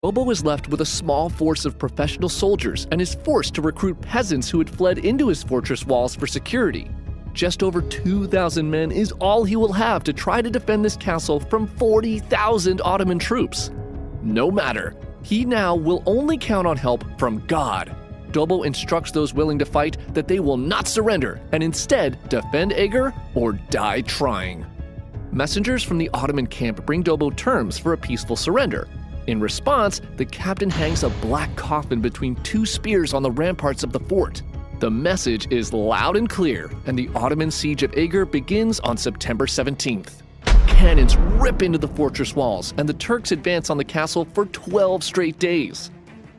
Dobo is left with a small force of professional soldiers and is forced to recruit peasants who had fled into his fortress walls for security. Just over 2,000 men is all he will have to try to defend this castle from 40,000 Ottoman troops. No matter, he now will only count on help from God. Dobo instructs those willing to fight that they will not surrender and instead defend Ager or die trying. Messengers from the Ottoman camp bring Dobo terms for a peaceful surrender. In response, the captain hangs a black coffin between two spears on the ramparts of the fort. The message is loud and clear, and the Ottoman siege of Ager begins on September 17th. Cannons rip into the fortress walls, and the Turks advance on the castle for 12 straight days.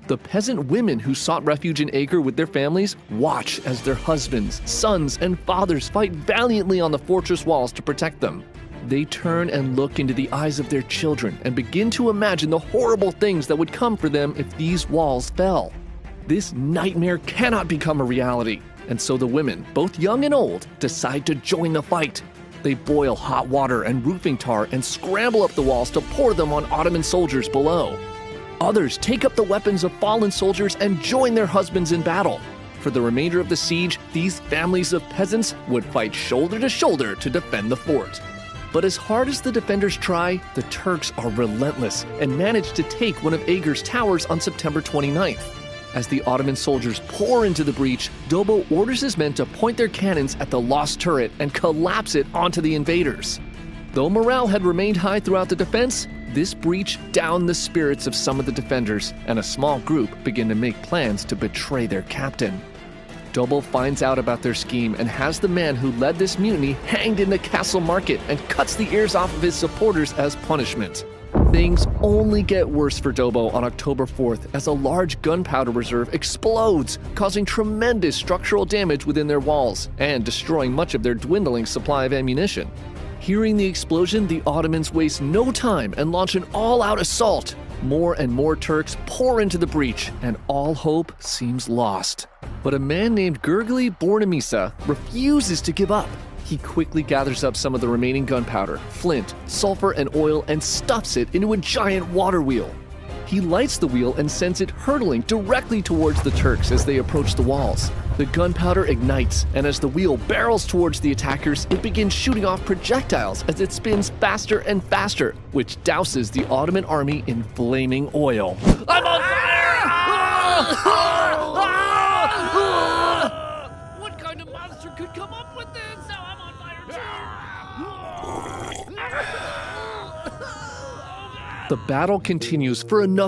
The peasant women who sought refuge in Ager with their families watch as their husbands, sons, and fathers fight valiantly on the fortress walls to protect them. They turn and look into the eyes of their children and begin to imagine the horrible things that would come for them if these walls fell. This nightmare cannot become a reality, and so the women, both young and old, decide to join the fight. They boil hot water and roofing tar and scramble up the walls to pour them on Ottoman soldiers below. Others take up the weapons of fallen soldiers and join their husbands in battle. For the remainder of the siege, these families of peasants would fight shoulder to shoulder to defend the fort. But as hard as the defenders try, the Turks are relentless and manage to take one of Ager's towers on September 29th. As the Ottoman soldiers pour into the breach, Dobo orders his men to point their cannons at the lost turret and collapse it onto the invaders. Though morale had remained high throughout the defense, this breach downed the spirits of some of the defenders, and a small group began to make plans to betray their captain. Dobo finds out about their scheme and has the man who led this mutiny hanged in the castle market and cuts the ears off of his supporters as punishment. Things only get worse for Dobo on October 4th as a large gunpowder reserve explodes, causing tremendous structural damage within their walls and destroying much of their dwindling supply of ammunition. Hearing the explosion, the Ottomans waste no time and launch an all-out assault. More and more Turks pour into the breach, and all hope seems lost. But a man named Gurgly Bornemisa refuses to give up. He quickly gathers up some of the remaining gunpowder, flint, sulfur, and oil and stuffs it into a giant water wheel. He lights the wheel and sends it hurtling directly towards the Turks as they approach the walls. The gunpowder ignites, and as the wheel barrels towards the attackers, it begins shooting off projectiles as it spins faster and faster, which douses the Ottoman army in flaming oil. I'm on fire! What kind of monster could come up with this? Now I'm on fire too! The battle continues for another